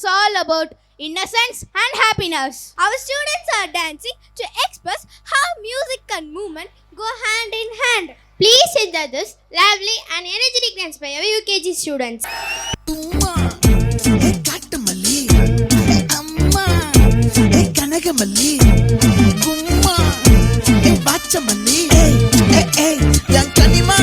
is all about innocence and happiness. Our students are dancing to express how music and movement go hand in hand. Please enjoy this lively and energetic dance by our UKG students. Tumma, hey Kattamalli, hey Amma, hey Kanagamalli, Gumma, hey Bachamalli, hey Yankanima.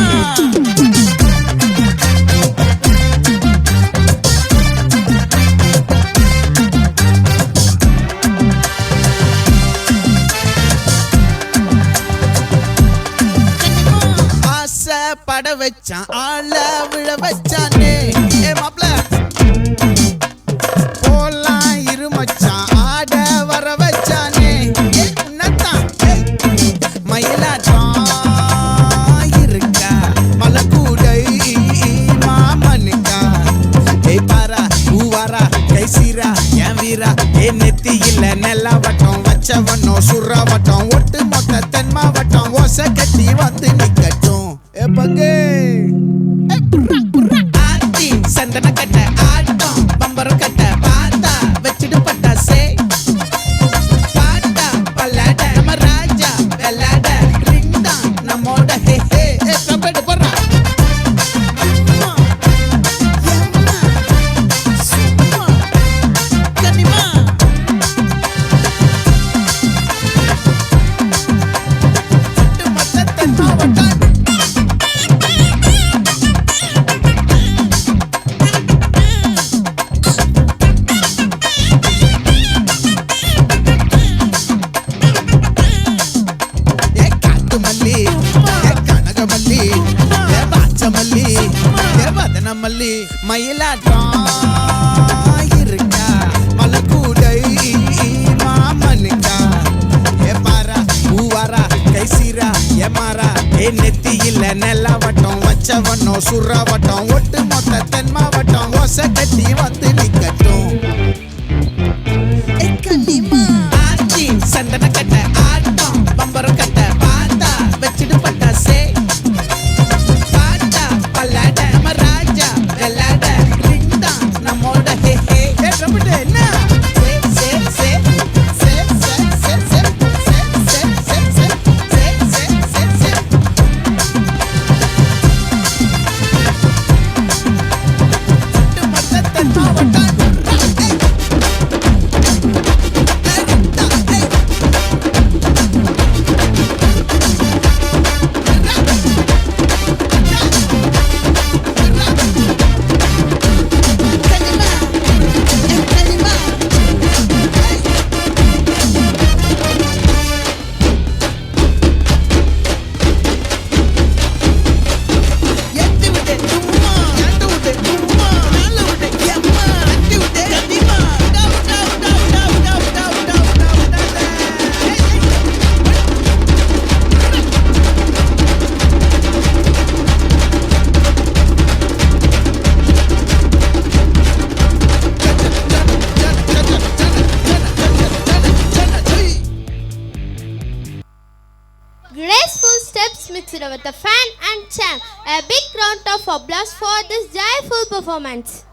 பட வச்சான் ஆள விழ வச்சானே ஏ மாப்ள போலாம் இரு மச்சான் ஆட வர வச்சானே ஏ உன்னதான் மயிலாட்டம் இருக்கா மலக்கூடை மாமனுக்கா ஏய் பாரா ஊவாரா கைசீரா என் வீரா ஏ நெத்தி இல்ல நெல்லா வட்டம் வச்சவனோ சுறா வட்டம் ஒட்டு மொத்த தென் மாவட்டம் ஓசை கட்டி வந்து நிக்கட்டும் பங்கே ஆத்தி சந்தன கட்ட ஆட்டம் பம்பரம் கட்ட பாத்தா வச்சிடு பட்டாசே பாட்டா பல்லாட நம்ம ராஜா வெள்ளாட ரிங் தான் நம்மோட ஹே ஹே கம்பெடு போறா கனிமா மொத்த தென் மாவட்டம் மல்லி மயிலாட்டம் இருக்கா மலக்கூடை மாமனுக்கா ஏ பாரா ஊவாரா கைசீரா ஏ மாறா ஏ நெத்தி இல்ல நெல்லா வட்டம் வச்சவனோ சுறா வட்டம் ஒட்டு மொத்த தென் மாவட்டம் ஓசை கட்டி வந்து நிக்கட்டும் ஆச்சி சந்தன கட்ட ஆட்டம் பம்பரம் கட்ட பாத்தா வச்சிடு பட்டாசே Graceful steps mixed with a fan and chant. A big round of applause for this joyful performance.